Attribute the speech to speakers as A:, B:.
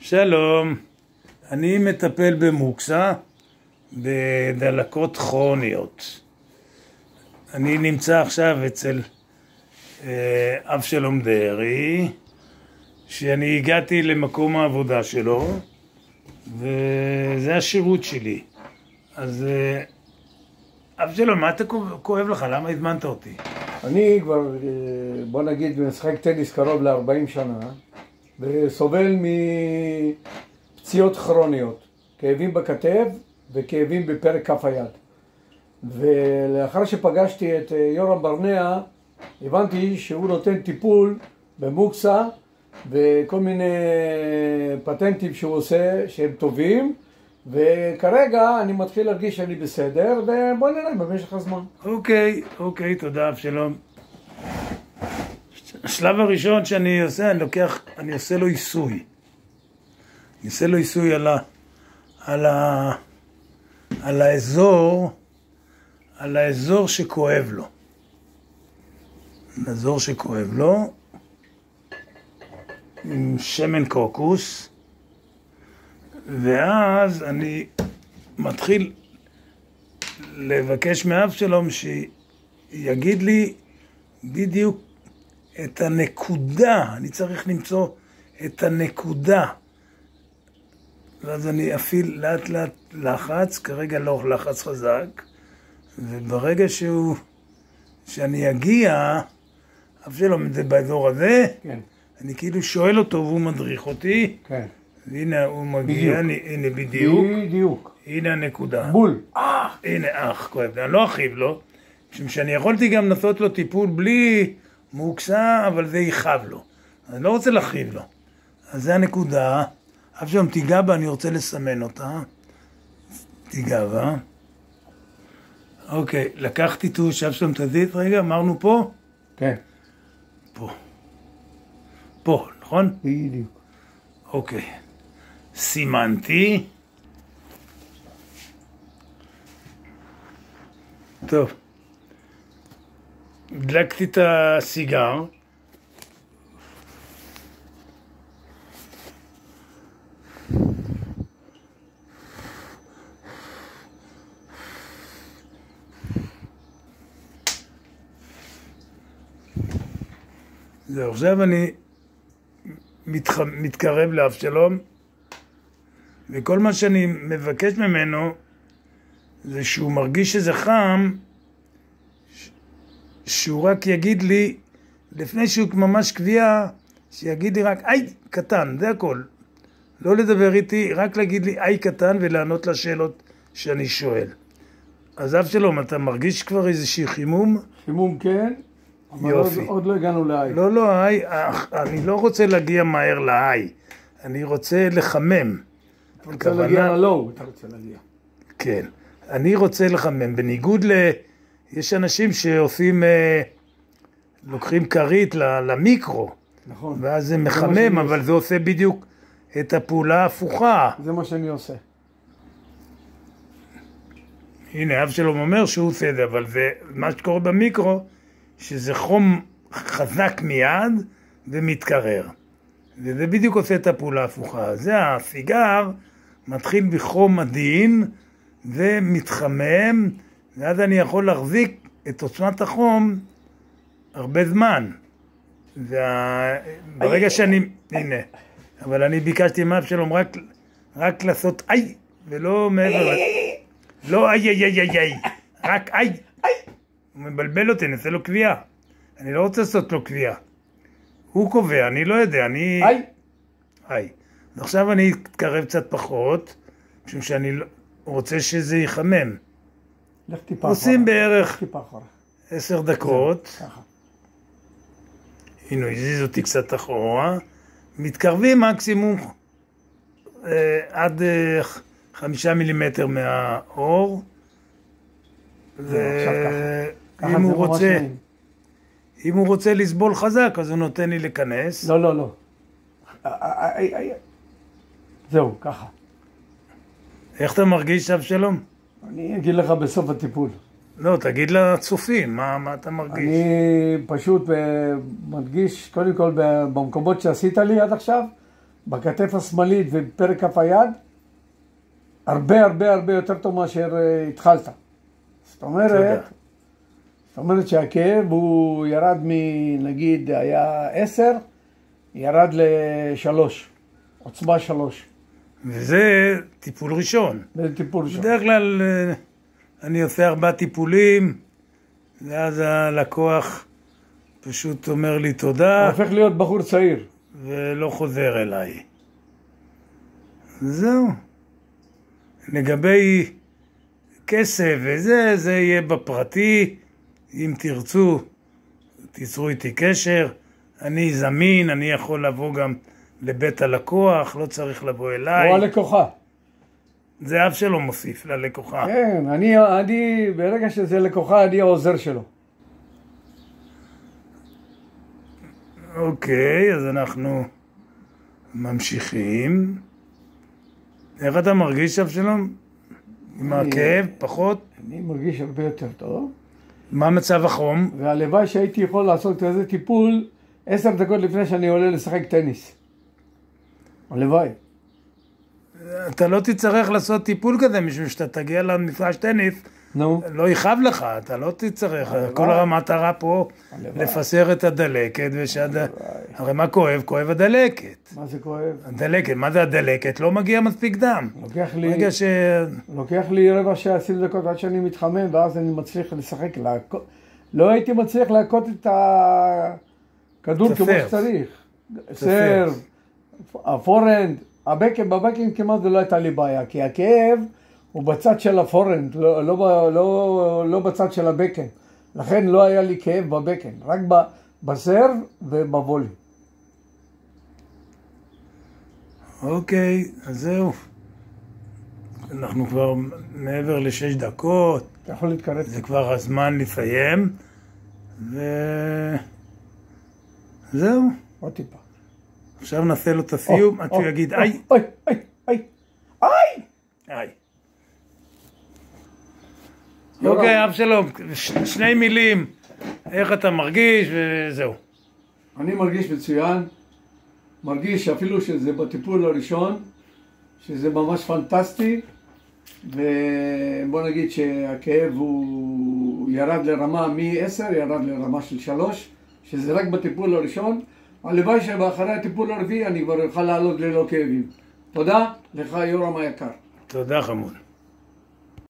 A: שלום, אני מטפל במוקסה בדלקות כרוניות. אני נמצא עכשיו אצל אבשלום דרעי, שאני הגעתי למקום העבודה שלו, וזה השירות שלי. אז אבשלום, מה אתה כואב לך? למה הזמנת אותי?
B: אני כבר, בוא נגיד, משחק טניס קרוב ל-40 שנה, וסובל מפציעות כרוניות, כאבים בכתף וכאבים בפרק כף היד. ולאחר שפגשתי את יורם ברנע, הבנתי שהוא נותן טיפול במוקסה וכל מיני פטנטים שהוא עושה שהם טובים, וכרגע אני מתחיל להרגיש שאני בסדר, ובוא נראה במשך הזמן.
A: אוקיי, תודה אבשלום. השלב הראשון שאני עושה, אני עושה לו עיסוי. אני עושה לו עיסוי על האזור שכואב לו. האזור שכואב לו, עם שמן קוקוס, ואז אני מתחיל לבקש מאבשלום שיגיד לי בדיוק את הנקודה. אני צריך למצוא את הנקודה. ואז אני אפעיל לאט לאט לחץ, כרגע לא לחץ חזק, וברגע שאני אגיע, אבשלום, זה באזור הזה, כן. אני כאילו שואל אותו והוא מדריך אותי.
B: כן.
A: והנה הוא מגיע, הנה בדיוק. הנה הנקודה.
B: בול.
A: הנה כואב. אני לא אחיב לו, משום שאני יכולתי גם לעשות לו טיפול בלי מוקסה, אבל זה יכאב לו. אני לא רוצה להחיב לו. אז זה הנקודה. אבשלום, תיגע בה, אני רוצה לסמן אותה. תיגע בה. אוקיי, לקחתי טוש, אבשלום תזיז רגע, אמרנו פה?
B: כן.
A: פה, נכון?
B: בדיוק.
A: אוקיי. סימנתי. טוב. הדלקתי את הסיגר. זהו, עכשיו אני מתקרב לאבשלום, וכל מה שאני מבקש ממנו זה שהוא מרגיש שזה חם, שהוא רק יגיד לי, לפני שהוא ממש קביעה, שיגיד לי רק איי קטן, זה הכל. לא לדבר איתי, רק להגיד לי איי קטן ולענות לשאלות שאני שואל. אז אבשלום, אתה מרגיש כבר איזושהי חימום?
B: חימום כן, אבל עוד לא הגענו לאיי.
A: לא, אני לא רוצה להגיע מהר לאיי, אני רוצה לחמם.
B: אתה רוצה להגיע ללואו, אתה רוצה להגיע.
A: כן, אני רוצה לחמם, בניגוד יש אנשים שעושים, לוקחים כרית למיקרו,
B: נכון.
A: ואז זה מחמם, אבל זה עושה בדיוק את הפעולה ההפוכה.
B: זה מה שאני עושה.
A: הנה, אבשלום אומר שהוא עושה את זה, אבל זה מה שקורה במיקרו, שזה חום חזק מיד ומתקרר. וזה בדיוק עושה את הפעולה ההפוכה. זה הסיגר מתחיל בחום עדין ומתחמם, ואז אני יכול להחזיק את עוצמת החום הרבה זמן. ברגע שאני, הנה, אבל אני ביקשתי מאבשלום רק לעשות איי, ולא מעבר, לא איי, רק איי. הוא מבלבל אותי, נעשה לו קביעה. אני לא רוצה לעשות לו קביעה. הוא קובע, אני לא יודע, אני... איי. עכשיו אני אתקרב קצת פחות, משום שאני רוצה שזה יחמם.
B: לך טיפה אחורה.
A: עושים בערך 10 דקות.
B: ככה.
A: הנה, הזיז אותי קצת אחורה. מתקרבים מקסימום עד 5 מילימטר מהאור. אם הוא רוצה לסבול חזק, אז הוא נותן לי להיכנס.
B: לא. זהו, ככה.
A: איך אתה מרגיש, אבשלום?
B: אני אגיד לך בסוף הטיפול.
A: לא, תגיד לצופים, מה אתה מרגיש?
B: אני פשוט מרגיש, קודם כל, במקומות שעשית לי עד עכשיו, בכתף השמאלית ובפרק כף היד, הרבה הרבה הרבה יותר טוב מאשר התחלת. זאת אומרת שהכאב הוא ירד נגיד היה 10, ירד ל3, עוצמה 3.
A: וזה טיפול ראשון.
B: זה טיפול ראשון.
A: בדרך כלל אני עושה 4 טיפולים, ואז הלקוח פשוט אומר לי תודה.
B: הוא הופך להיות בחור צעיר.
A: ולא חוזר אליי. זהו. לגבי כסף וזה, זה יהיה בפרטי. אם תרצו, תיצרו איתי קשר. אני זמין, אני יכול לבוא גם לבית הלקוח, לא צריך לבוא אליי.
B: או הלקוחה.
A: זה אף שלא מוסיף ללקוחה.
B: כן, אני ברגע שזה לקוחה, אני העוזר שלו.
A: אוקיי, אז אנחנו ממשיכים. איך אתה מרגיש, אבשלום? עם הכאב? פחות?
B: אני מרגיש הרבה יותר טוב.
A: מה מצב החום?
B: והלוואי שהייתי יכול לעשות כזה טיפול 10 דקות לפני שאני עולה לשחק טניס. הלוואי.
A: אתה לא תצטרך לעשות טיפול כזה, משום שאתה תגיע למפגש טניס, לא יכאב לך, אתה לא תצטרך. כל המטרה פה לפסר את הדלקת, הרי מה כואב? כואב הדלקת.
B: מה זה כואב?
A: הדלקת, מה זה הדלקת? לא מגיע מספיק דם.
B: לוקח לי רבע שעה, 20 דקות עד שאני מתחמם, ואז אני מצליח לשחק. לא הייתי מצליח להכות את הכדור כמו שצריך. סרב, הפורנד, בבקינג כמעט לא הייתה לי בעיה, כי הכאב הוא בצד של הפורנד, לא בצד של הבקן. לכן לא היה לי כאב בבקן, רק בסרב ובוולי.
A: אוקיי, אז זהו. אנחנו כבר מעבר ל6 דקות.
B: אתה יכול להתקרב.
A: זה כבר הזמן לסיים. וזהו.
B: עוד טיפה.
A: עכשיו נעשה לו את הסיום, עד שהוא יגיד איי.
B: איי, איי, איי, איי.
A: איי. אוקיי, אבשלום, 2 מילים, איך אתה מרגיש וזהו.
B: אני מרגיש מצוין, מרגיש אפילו שזה בטיפול הראשון, שזה ממש פנטסטי, ובוא נגיד שהכאב הוא ירד לרמה מ-10, ירד לרמה של 3, שזה רק בטיפול הראשון. הלוואי שבאחרי הטיפול הרביעי אני כבר אוכל לעלות ללא כאבים. תודה לך יורם היקר.
A: תודה חמוד.